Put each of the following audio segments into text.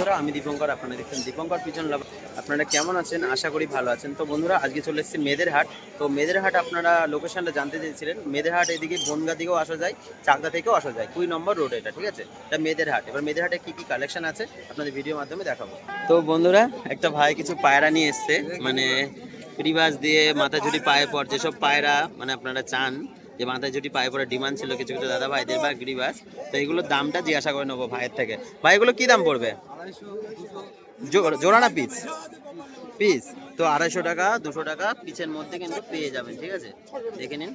বন্ধুরা, আমি দীপঙ্কর। আপনারা দেখছেন দীপঙ্কর পিজন লাভ। আপনারা কেমন আছেন? আশা করি ভালো আছেন। তো বন্ধুরা, আজকে চলে এসেছি মেদের হাট। তো মেদের হাট আপনারা লোকেশনটা জানতে চেয়েছিলেন। মেদের হাট এদিকে বনগা দিকেও আসা যায়, চাকদা থেকেও আসা যায়। 2 নম্বর রোড এটা, ঠিক আছে? এটা মেদের হাট। এবার মেদের হাটে কি কি কালেকশন আছে আপনাদের ভিডিওর মাধ্যমে দেখাবো। তো বন্ধুরা, একটা ভাই কিছু পায়রা নিয়ে এসছে, মানে রিবাজ দিয়ে মাথা ঝুড়ি পায়ে পর যেসব পায়রা মানে আপনারা চান যে মাথায় যদি পায়ে পড়ে ডিমান্ড ছিল কিছু কিছু দাদা ভাইদের বা গিরিবাস, তো এগুলোর দামটা জিজ্ঞাসা করে নেবো ভাইয়ের থেকে। ভাই এগুলো কি দাম পড়বে? জোড়া না পিস? পিস তো 250 টাকা 200 টাকা পিসের মধ্যে কিন্তু পেয়ে যাবেন, ঠিক আছে? দেখে নিন,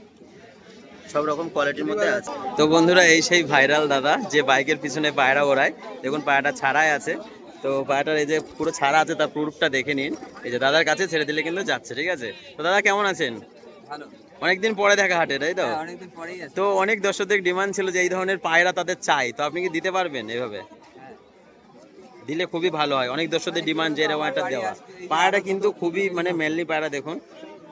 সব রকম কোয়ালিটির মধ্যে আছে। তো বন্ধুরা, এই সেই ভাইরাল দাদা যে বাইকের পিছনে পায়রা ওড়ায়। দেখুন পায়রাটা ছাড়াই আছে। তো পায়রাটার এই যে পুরো ছাড়া আছে তার প্রুফটা দেখে নিন। এই যে দাদার কাছে ছেড়ে দিলে কিন্তু যাচ্ছে, ঠিক আছে? তো দাদা কেমন আছেন? ভালো। অনেকদিন পরে দেখা হাটে, তাই তো? হ্যাঁ, অনেকদিন পরেই আছে। তো অনেক দর্শকদের ডিমান্ড ছিল যে এই ধরনের পায়রা তাদের চাই, তো আপনি কি দিতে পারবেন? এভাবে হ্যাঁ। দিলে খুবই ভালো হয়। অনেক দর্শকদের ডিমান্ড যে এরকম একটা দেওয়া। পায়রাটা কিন্তু খুবই মানে মেনলি পায়রা, দেখুন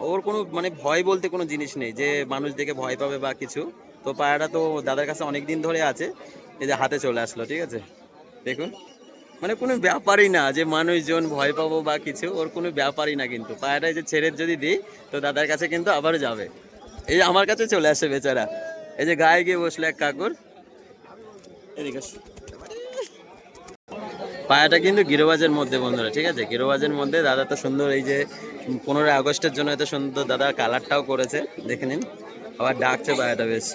ওর কোনো মানে ভয় বলতে কোনো জিনিস নেই যে মানুষ দেখে ভয় পাবে বা কিছু। তো পায়রাটা তো দাদার কাছে অনেক দিন ধরে আছে, এই যে হাতে চলে আসলো, ঠিক আছে? দেখুন, মানে কোনো ব্যাপারই না যে মানুষজন ভয় পাবো বা কিছু, ওর কোনো ব্যাপারই না। কিন্তু পায়রা এই যে ছেড়ে যদি দিই তো দাদার কাছে কিন্তু আবারও যাবে। এই যে আমার কাছে চলে আসে বেচারা, এই যে গায়ে গিয়ে বসলো এক কাকুর। এদিকে আসো। পায়াটা কিন্তু গিরোবাজের মধ্যে বন্ধুরা, ঠিক আছে? গিরোবাজের মধ্যে দাদা তো সুন্দর, এই যে 15ই আগস্টের জন্য এত সুন্দর দাদা কালারটাও করেছে, দেখে নিন। আবার ডাকছে পায়াটা বেশ।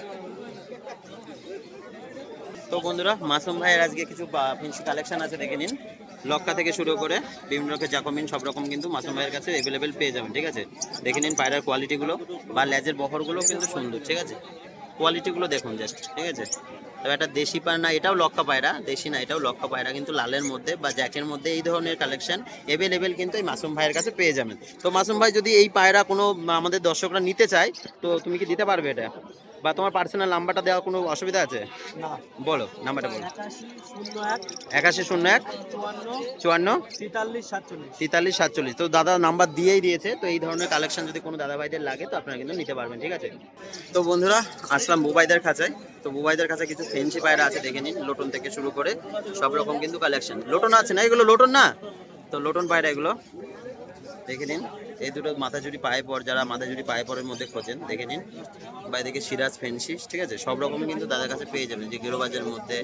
তো বন্ধুরা, মাসুম ভাইয়ের আজকে কিছু ফেন্সি কালেকশন আছে, দেখে নিন। লক্কা থেকে শুরু করে বিভিন্ন রকম জাকমিন সব রকম কিন্তু মাসুম ভাইয়ের কাছে অ্যাভেলেবেল পেয়ে যাবেন, ঠিক আছে? দেখে নিন পায়রার কোয়ালিটিগুলো বা লেজের বহরগুলো কিন্তু সুন্দর, ঠিক আছে? কোয়ালিটিগুলো দেখুন জাস্ট, ঠিক আছে? তবে একটা দেশি পায়রা, এটাও লক্কা পায়রা, দেশি না, এটাও লক্কা পায়রা, কিন্তু লালের মধ্যে বা জ্যাকের মধ্যে এই ধরনের কালেকশন অ্যাভেলেবেল কিন্তু এই মাসুম ভাইয়ের কাছে পেয়ে যাবেন। তো মাসুম ভাই, যদি এই পায়রা কোনো আমাদের দর্শকরা নিতে চায়, তো তুমি কি দিতে পারবে এটা? বা তোমার পার্সোনাল নাম্বারটা দেওয়ার কোনো অসুবিধা আছে? না। বলো নাম্বারটা বলো। 8101 8101 54 43 43 47। তো দাদা নাম্বার দিয়েই দিয়েছে। তো এই ধরনের কালেকশন যদি কোনো দাদা ভাইদের লাগে তো আপনারা কিন্তু নিতে পারবেন, ঠিক আছে? তো বন্ধুরা, আসলাম বুবাইদের খাঁচায়। তো বুবাইদের কাছে কিছু ফেন্সি পায়রা আছে, দেখে নিন। লোটন থেকে শুরু করে সব রকম কিন্তু কালেকশন। লোটন আছে না? এগুলো লোটন না? তো লোটন পায়রা এগুলো দেখে নিন। এই দুটো মাথা জুড়ি পায়ে পর, যারা মাথা জুড়ি পায়ে পরের মধ্যে খোঁজেন, দেখে নিন। বা এদিকে সিরাজ ফেন্সি, ঠিক আছে? সব রকম কিন্তু দাদার কাছে পেয়ে যাবেন, যে গিরোবাজের মধ্যে।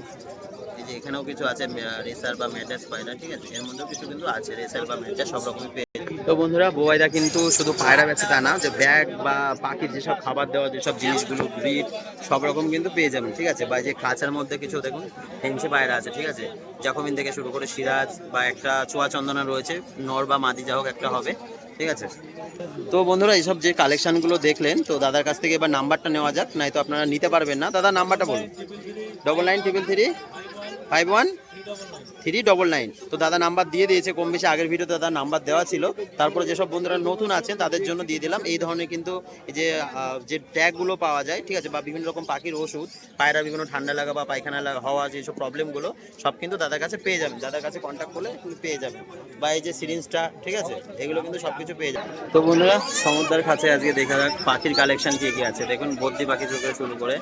এই যে এখানেও কিছু আছে রেসার বা ম্যাটাস পায়রা, ঠিক আছে? এর মধ্যেও কিছু কিন্তু আছে রেসার বা ম্যাটাস, সব রকমই পেয়ে যাবেন। তো বন্ধুরা, বুবাইদা কিন্তু শুধু পায়রা বেচে তা না, যে ব্যাগ বা পাখির যেসব খাবার দেওয়া যেসব জিনিসগুলো, ব্রিড সব রকম কিন্তু পেয়ে যাবেন, ঠিক আছে? বা যে খাঁচার মধ্যে কিছু দেখুন ফেন্সি পায়রা আছে, ঠিক আছে? জাকমিন থেকে শুরু করে সিরাজ বা একটা চুয়া চন্দনা রয়েছে, নর বা মাদি যা হোক একটা হবে, ঠিক আছে? তো বন্ধুরা, এইসব যে কালেকশনগুলো দেখলেন, তো দাদার কাছ থেকে এবার নাম্বারটা নেওয়া যাক, নাই তো আপনারা নিতে পারবেন না। দাদা নাম্বারটা বলুন। 99335139। তো দাদা নাম্বার দিয়ে দিয়েছে, কম বেশি আগের ভিডিওতে দাদা নাম্বার দেওয়া ছিল। তারপরে যেসব বন্ধুরা নতুন আছেন তাদের জন্য দিয়ে দিলাম। এই ধরনের কিন্তু এই যে যে ট্যাগগুলো পাওয়া যায়, ঠিক আছে? বা বিভিন্ন রকম পাখির ওষুধ, পায়রা বিভিন্ন ঠান্ডা লাগা বা পায়খানা লাগা হওয়া যেসব প্রবলেমগুলো, সব কিন্তু দাদার কাছে পেয়ে যাবেন। দাদার কাছে কন্ট্যাক্ট করলে তুমি পেয়ে যাবেন। বা এই যে সিরিঞ্জটা, ঠিক আছে? এগুলো কিন্তু সব কিছু পেয়ে যাবেন। তো বন্ধুরা, সমুদ্রের কাছে আজকে দেখা যাক পাখির কালেকশন কি কি আছে। দেখুন বদ্রি পাখি থেকে শুরু করে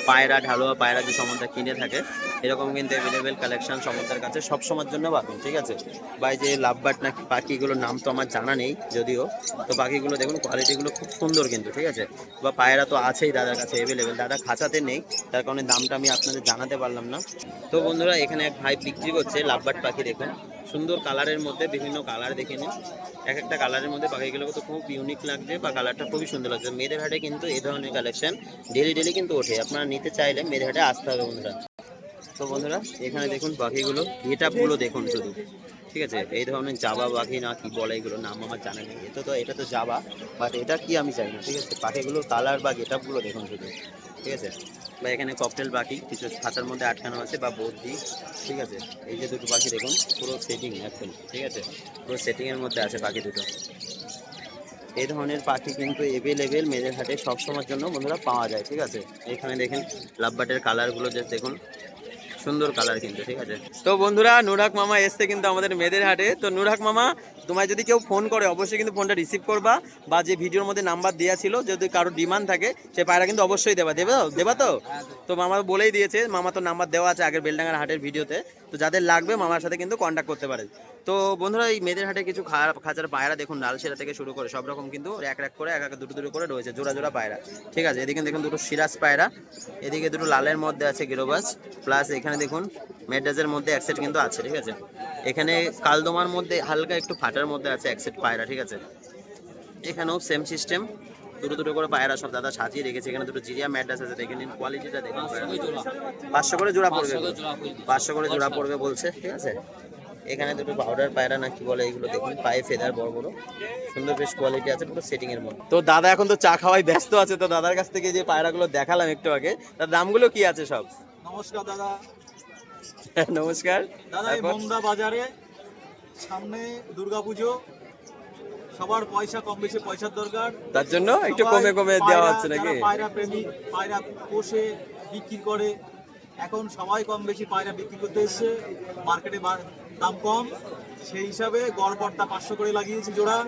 পায়রা, ঢালুয়া পায়রা যে সমুদ্র কিনে থাকে, এরকম কিন্তু অ্যাভেলেবেল কালেকশন সমুদ্রের কাছে সব সময়ের জন্য পাবেন, ঠিক আছে? বা এই যে লাভবার্ড নাকি পাখিগুলোর নাম তো আমার জানা নেই যদিও। তো পাখিগুলো দেখুন কোয়ালিটিগুলো খুব সুন্দর কিন্তু, ঠিক আছে? বা পায়রা তো আছেই দাদার কাছে অ্যাভেলেবেল, দাদা খাঁচাতে নেই, তার কারণে দামটা আমি আপনাদের জানাতে পারলাম না। তো বন্ধুরা, এখানে এক ভাই বিক্রি করছে লাভবার্ড পাখি, দেখুন সুন্দর কালারের মধ্যে, বিভিন্ন কালার দেখে নিন। এক একটা কালারের মধ্যে পাখিগুলোকে তো খুব ইউনিক লাগছে বা কালারটা খুবই সুন্দর লাগছে। মেয়েদের হাটে কিন্তু এই ধরনের কালেকশন ডেলি ডেলি কিন্তু ওঠে, আপনারা নিতে চাইলে মেয়েদের হাটে আসতে হবে বন্ধুরা। তো বন্ধুরা, এখানে দেখুন পাখিগুলো গেটআপগুলো দেখুন শুধু, ঠিক আছে? এই ধরনের জাবা পাখি না কি বলে, এগুলো নাম আমার জানা নেই। এটা তো জাবা, বাট এটা কি আমি জানি না, ঠিক আছে? পাখিগুলোর কালার বা গেটআপগুলো দেখুন শুধু, ঠিক আছে? বা এখানে ককটেল পাখি কিছু খাঁচার মধ্যে আটকানো আছে বা বদ্রি, ঠিক আছে? এই যে দুটো পাখি দেখুন, পুরো সেটিং একদম, ঠিক আছে? পুরো সেটিংয়ের মধ্যে আছে পাখি দুটো। এই ধরনের পাখি কিন্তু অ্যাভেলেবেল মেয়েদের হাটে সবসময়ের জন্য বন্ধুরা পাওয়া যায়, ঠিক আছে? এখানে দেখেন লাভবার্ডের কালারগুলো যে দেখুন, সুন্দর কালার কিন্তু, ঠিক আছে? তো বন্ধুরা, নুরহাক মামা এসছে কিন্তু আমাদের মেয়েদের হাটে। তো নুরহাক মামা, তোমায় যদি কেউ ফোন করে অবশ্যই কিন্তু ফোনটা রিসিভ করবা, বা যে ভিডিওর মধ্যে নাম্বার দেওয়া ছিল যদি কারো ডিমান্ড থাকে সে পায়রা কিন্তু অবশ্যই দেবা তো। তো মামা বলেই দিয়েছে, মামা তো নাম্বার দেওয়া আছে আগের বেলডাঙ্গার হাটের ভিডিওতে, তো যাদের লাগবে মামার সাথে কিন্তু কন্ট্যাক্ট করতে পারে। তো বন্ধুরা এই মেয়েদের হাটে কিছু খাঁচার পায়রা দেখুন, লাল সেরা থেকে শুরু করে সব রকম কিন্তু এক এক করে এক এক দুটো দুটো করে রয়েছে, জোড়া জোড়া পায়রা, ঠিক আছে। এদিকে দেখুন দুটো সিরাজ পায়রা, এদিকে দুটো লালের মধ্যে আছে গিরোবাজ, প্লাস এখানে দেখুন মেডাজের মধ্যে এক সেট কিন্তু আছে, ঠিক আছে। এখানে কালদমার মধ্যে হালকা একটু ফাটার মধ্যে আছে এক সেট পায়রা, ঠিক আছে। এখানেও সেম সিস্টেম, দুটো দুটো করে পায়রা সব দাদা সাজিয়ে রেখেছে। এখানে দুটো জিরিয়া ম্যাড্রাস আছে, দেখে নিন কোয়ালিটিটা দেখুন। 500 করে জোড়া পড়বে, 500 করে জোড়া পড়বে বলছে, ঠিক আছে। এখানে দুটো পাউডার পায়রা না কি বলে এগুলো দেখুন, পায়ে ফেদার বড় বড়, সুন্দর বেশ কোয়ালিটি আছে, পুরো সেটিং এর মধ্যে। তো দাদা এখন তো চা খাওয়াই ব্যস্ত আছে, তো দাদার কাছ থেকে যে পায়রাগুলো দেখালাম একটু আগে, তার দামগুলো কি আছে সব? নমস্কার দাদা। নমস্কার দাদা এই মন্দা বাজারে সামনে দুর্গাপুজো, সবার পয়সা কম বেশি পয়সার দরকার, তার জন্য একটু কমে কমে দেওয়া হচ্ছে নাকি? পায়রা প্রেমিক পায়রা পোষে বিক্রি করে, এখন সবাই কম বেশি পায়রা বিক্রি করতে এসছে, মার্কেটে দাম কম, সেই হিসাবে গড়পড়টা 500 করে লাগিয়েছি জোড়া,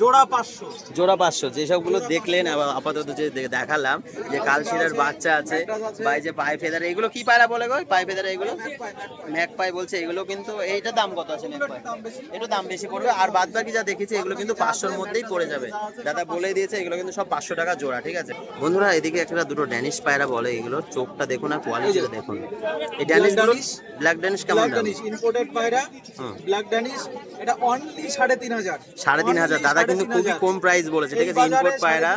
জোড়া 500। জোড়া 500। যেসবগুলো দেখলেন আপাতত যে দেখালাম, যে কালশিরার বাচ্চা আছে বা এই যে পায়ে ফেদার, এগুলো কি পায়রা বলে গো? পায়ে ফেদার এগুলো ম্যাক পাই বলছে এগুলো, কিন্তু এইটা দাম কত আছে ম্যাক পাই? একটু দাম বেশি পড়বে, আর বাদ বাকি যা দেখেছি এগুলো কিন্তু 500-র মধ্যেই পড়ে যাবে। দাদা বলে দিয়েছে এগুলো কিন্তু সব 500 টাকা জোড়া, ঠিক আছে। বন্ধুরা এদিকে একটা দুটো ড্যানিশ পায়রা বলে, এগুলো চোখটা দেখুন আর কোয়ালিটিটা দেখুন। এই ড্যানিশ গুলো ব্ল্যাক ড্যানিশ কেমন দাম? ইম্পোর্টেড পায়রা ব্ল্যাক ড্যানিশ, এটা অনলি 3500। 3500 দাদা কিন্তু খুবই কম প্রাইস বলেছে, ঠিক আছে। ইম্পোর্ট পায়রা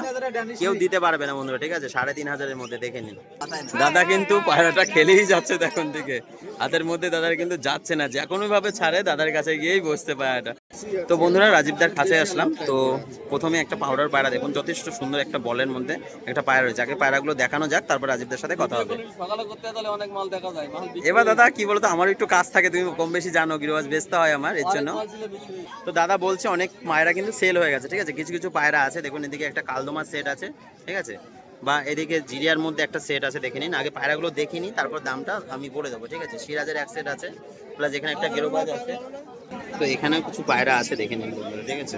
কেউ দিতে পারবে না বন্ধুরা, ঠিক আছে। 3500-এর মধ্যে দেখে নিন। দাদা কিন্তু পায়রাটা খেলেই যাচ্ছে দেখুন থেকে, হাতের মধ্যে দাদার কিন্তু যাচ্ছে না, যে কোনো ভাবে ছাড়ে দাদার কাছে গিয়েই বসতে পায়রাটা। তো বন্ধুরা রাজীবদার কাছে আসলাম, তো প্রথমে একটা পাউডার পায়রা দেখুন, যথেষ্ট সুন্দর একটা বলের মধ্যে একটা পায়রা রয়েছে। আগে পায়রাগুলো দেখানো যাক, তারপর রাজীবদার সাথে কথা হবে। এবার দাদা কি বলতো, আমার একটু কাজ থাকে, তুমি কম বেশি জানো, গিরোবাজ বেচতে হয় আমার, এর জন্য। তো দাদা বলছে অনেক পায়রা কিন্তু সেল হয়ে গেছে, ঠিক আছে। কিছু কিছু পায়রা আছে দেখুন, এদিকে একটা কালদমার সেট আছে, ঠিক আছে, বা এদিকে জিরিয়ার মধ্যে একটা সেট আছে, দেখে নিন। আগে পায়রাগুলো দেখিনি, তারপর দামটা আমি বলে দেবো, ঠিক আছে। সিরাজের এক সেট আছে, প্লাস এখানে একটা গিরোবাজ আছে। তো এখানে কিছু পায়রা আছে দেখে নিন বন্ধুরা, ঠিক আছে।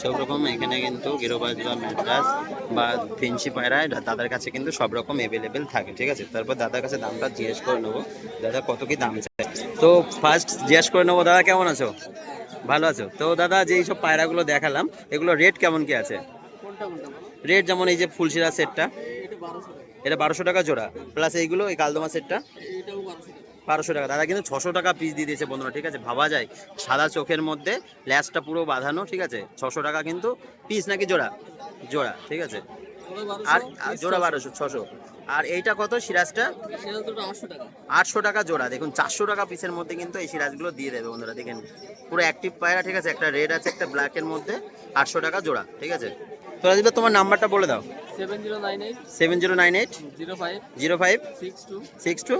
সব রকম এখানে কিন্তু গিরোবাজ বা ম্যাড্রাস বা ফেন্সি পায়রা দাদার কাছে কিন্তু সব রকম অ্যাভেলেবেল থাকে, ঠিক আছে। তারপর দাদার কাছে দামটা জিজ্ঞেস করে নেবো, দাদা কত কি দাম চায়। তো ফার্স্ট জিজ্ঞেস করে নেবো, দাদা কেমন আছো? ভালো আছো? তো দাদা যে এইসব পায়রাগুলো দেখালাম, এগুলো রেট কেমন কি আছে? রেট যেমন এই যে ফুলশিরা সেটটা, এটা 1200 টাকা জোড়া, প্লাস এইগুলো এই কালদমা সেটটা 1200 টাকা। দাদা কিন্তু 600 টাকা পিস দিয়ে দিয়েছে বন্ধুরা, ঠিক আছে। ভাবা যায়, সাদা চোখের মধ্যে ল্যাসটা পুরো বাঁধানো, ঠিক আছে। 600 টাকা কিন্তু পিস নাকি জোড়া? জোড়া, ঠিক আছে। আর জোড়া 1200, 600। আর এইটা কত সিরাজটা? 800 টাকা জোড়া। দেখুন 400 টাকা পিসের মধ্যে কিন্তু এই সিরাজগুলো দিয়ে দেবে বন্ধুরা, দেখেন পুরো অ্যাক্টিভ পায়রা, ঠিক আছে। একটা রেড আছে, একটা ব্ল্যাকের মধ্যে, 800 টাকা জোড়া, ঠিক আছে। তো রাজীব তোমার নাম্বারটা বলে দাও। 7098 05 62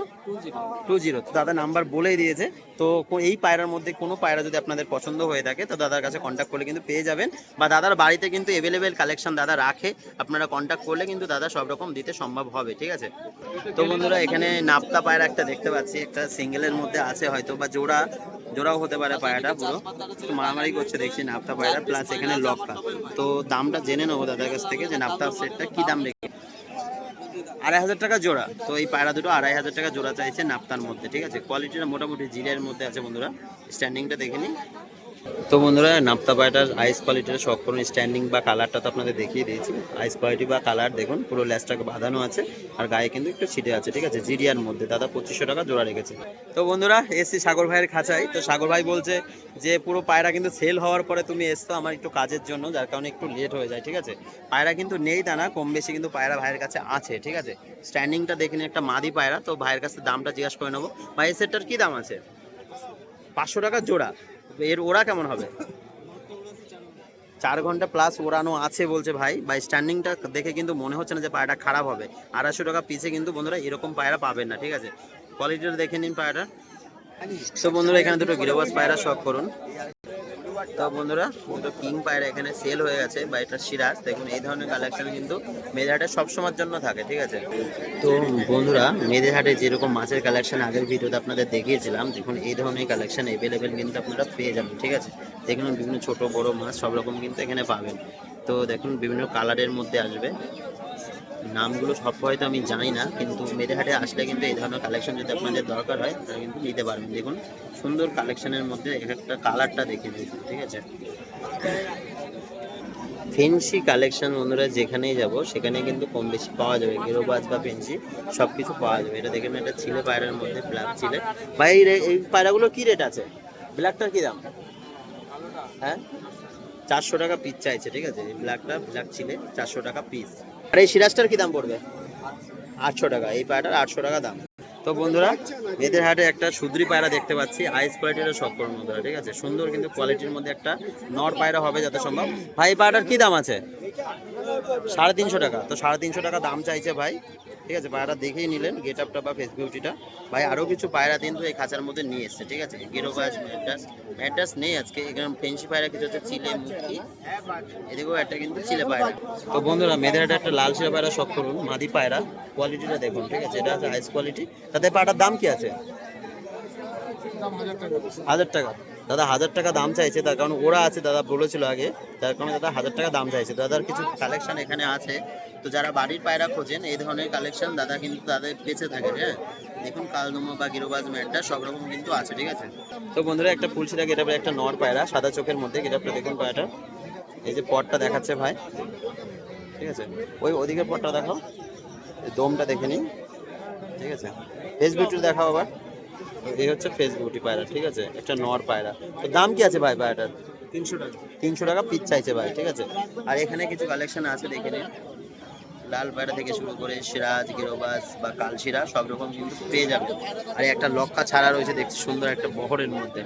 20। তো দাদা নাম্বার বলেই দিয়েছে। তো এই পায়রার মধ্যে কোনো পায়রা যদি আপনাদের পছন্দ হয়ে থাকে, তো দাদার কাছে কন্ট্যাক্ট করলে কিন্তু পেয়ে যাবেন, বা দাদার বাড়িতে কিন্তু অ্যাভেলেবেল কালেকশন দাদা রাখে, আপনারা কন্ট্যাক্ট করলে কিন্তু দাদা সব রকম দিতে সম্ভব হবে, ঠিক আছে। তো বন্ধুরা এখানে নাপ্তা পায়রা একটা দেখতে পাচ্ছি, একটা সিঙ্গেলের মধ্যে আছে হয়তো, বা জোড়াও হতে পারে পায়রাটা, পুরো মারামারি করছে দেখছি নাপ্তা পায়রা, প্লাস এখানে লক্কা। তো দামটা জেনে নেবো দাদার কাছ থেকে, যে নাপ্তা সেটটা কি দাম রেখে। 2500 টাকা জোড়া। তো এই পায়রা দুটো 2500 টাকা জোড়া চাইছে নাপ্তার মধ্যে, ঠিক আছে। কোয়ালিটিটা মোটামুটি জিরিয়ার মধ্যে আছে বন্ধুরা, স্ট্যান্ডিংটা দেখে নিন। তো বন্ধুরা নাপ্তা পায়রাটার আইস কোয়ালিটিটা শখ করুন, স্ট্যান্ডিং বা কালারটা তো আপনাদের দেখিয়ে দিয়েছি। আইস কোয়ালিটি বা কালার দেখুন, পুরো ল্যাসটাকে বাঁধানো আছে, আর গায়ে কিন্তু একটু ছিটে আছে, ঠিক আছে। জিরিয়ার মধ্যে দাদা 2500 টাকা জোড়া রেখেছে। তো বন্ধুরা এসছি সাগর ভাইয়ের খাঁচায়। তো সাগর ভাই বলছে যে পুরো পায়রা কিন্তু সেল হওয়ার পরে তুমি এসছো, আমার একটু কাজের জন্য, যার কারণে একটু লেট হয়ে যায়, ঠিক আছে। পায়রা কিন্তু নেই তা না, কম বেশি কিন্তু পায়রা ভাইয়ের কাছে আছে, ঠিক আছে। স্ট্যান্ডিংটা দেখে নিন, একটা মাদি পায়রা। তো ভাইয়ের কাছে দামটা জিজ্ঞাসা করে নেবো। ভাই এই সেটটার কি দাম আছে? 500 টাকা জোড়া। এর ওরা কেমন হবে? 4 ঘন্টা প্লাস ওড়ানো আছে বলছে ভাই। বাই স্ট্যান্ডিংটা দেখে কিন্তু মনে হচ্ছে না যে পায়রাটা খারাপ হবে। 250 টাকা পিসে কিন্তু বন্ধুরা এরকম পায়রা পাবেন না, ঠিক আছে। কোয়ালিটিটা দেখে নিন পায়রাটা। তো বন্ধুরা এখানে দুটো গিরোবাজ পায়রা শখ করুন। তো বন্ধুরা দুটো কিং পায়রা এখানে সেল হয়ে গেছে বা এটা সিরাজ। দেখুন এই ধরনের কালেকশন কিন্তু মেয়েদের সবসময়ের জন্য থাকে, ঠিক আছে। তো বন্ধুরা মেয়েদের হাটে যেরকম মাছের কালেকশন আগের ভিডিওতে আপনাদের দেখিয়েছিলাম, দেখুন এই ধরনের কালেকশন অ্যাভেলেবেল কিন্তু আপনারা পেয়ে যাবেন, ঠিক আছে। দেখুন বিভিন্ন ছোট বড় মাছ সব রকম কিন্তু এখানে পাবেন। তো দেখুন বিভিন্ন কালারের মধ্যে আসবে, নামগুলো সব হয়তো আমি জানি না, কিন্তু মেয়েদের হাটে আসলে কিন্তু এই ধরনের কালেকশন যদি আপনাদের দরকার হয় তাহলে কিন্তু নিতে পারবেন। দেখুন সুন্দর কালেকশনের মধ্যে এক একটা কালারটা দেখে দিয়েছি, ঠিক আছে। ফেন্সি কালেকশন বন্ধুরা যেখানেই যাব সেখানে কিন্তু কম বেশি পাওয়া যাবে, গেরোবাজ বা ফেন্সি সব কিছু পাওয়া যাবে। এটা দেখেন এটা ছিলে পায়রার মধ্যে ব্ল্যাক ছিলে। ভাই এই পায়রাগুলো কি রেট আছে? ব্ল্যাকটার কি দাম? হ্যাঁ 400 টাকা পিস চাইছে, ঠিক আছে। এই ব্ল্যাক ছিলে 400 টাকা পিস। আর এই সিরাজটার কি দাম পড়বে? 800 টাকা। এই পায়রাটার 800 টাকা দাম। তো বন্ধুরা মেয়েদের হাটে একটা সুদ্রি পায়রা দেখতে পাচ্ছি, আইস কোয়ালিটির সব করুন বন্ধুরা, ঠিক আছে। সুন্দর কিন্তু কোয়ালিটির মধ্যে একটা নর পায়রা হবে যত সম্ভব। ভাই এই পায়রাটার কি দাম আছে? 350 টাকা। তো 350 টাকা দাম চাইছে ভাই, ঠিক আছে। পায়রাটা দেখেই নিলেন গেট আপটা বা ফেস বিউটিটা। ভাই আরও কিছু পায়রা কিন্তু এই খাঁচার মধ্যে নিয়ে এসছে, ঠিক আছে। গেরোবাজ ম্যাড্রাস নেই আজকে এখানে। ফেন্সি পায়রা কিছু হচ্ছে চিলে মুখী, এদিকেও একটা কিন্তু চিলে পায়রা। তো বন্ধুরা মেয়েদের একটা লাল শিরা পায়রা শখ করুন, মাদি পায়রা কোয়ালিটিটা দেখুন, ঠিক আছে। এটা আছে হাইস কোয়ালিটি। তাতে পায়রাটার দাম কি আছে? 1000 টাকা। দাদা 1000 টাকা দাম চাইছে, তার কারণ ওরা আছে দাদা বলেছিল আগে, তার কারণে দাদা 1000 টাকা দাম চাইছে। দাদার কিছু কালেকশন এখানে আছে, তো যারা বাড়ির পায়রা খোঁজেন এই ধরনের কালেকশন দাদা কিন্তু তাদের বেঁচে থাকে। হ্যাঁ দেখুন কালদমা বা গিরোবাজ ম্যাটটা সব রকম কিন্তু আছে, ঠিক আছে। তো বন্ধুরা একটা ফুলশিরা গেটাপে একটা নর পায়রা সাদা চোখের মধ্যে, গেটাপটা দেখুন পায়রাটা। এই যে পটটা দেখাচ্ছে ভাই, ঠিক আছে। ওদিকে পটটা দেখাও, দমটা দেখে নিন, ঠিক আছে। ফেস বিউটি দেখাও আবার। এই হচ্ছে ফেস বিউটি পায়রা, ঠিক আছে। একটা নর পায়রা। তো দাম কি আছে ভাই পায়রাটার? 300 টাকা। 300 টাকা পিস চাইছে ভাই, ঠিক আছে। আর এখানে কিছু কালেকশন আছে দেখে নিন, লাল পায়রা থেকে শুরু করে সিরাজ গিরোবাজ বা কালশিরা সব রকম কিন্তু পেয়ে যাবে। আর একটা লক্কা ছাড়া রয়েছে দেখছি সুন্দর একটা বহরের মধ্যে,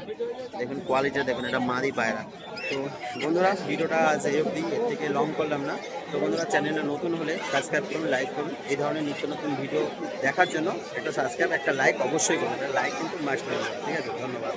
দেখুন কোয়ালিটিটা দেখুন, এটা মাদি পায়রা। তো বন্ধুরা ভিডিওটা আজ এই অবধি, এর থেকে লং করলাম না। তো বন্ধুরা চ্যানেলটা নতুন হলে সাবস্ক্রাইব করুন, লাইক করুন। এই ধরনের নিত্য নতুন ভিডিও দেখার জন্য একটা সাবস্ক্রাইব একটা লাইক অবশ্যই করুন। লাইক কিন্তু মাস্ট, ঠিক আছে। ধন্যবাদ।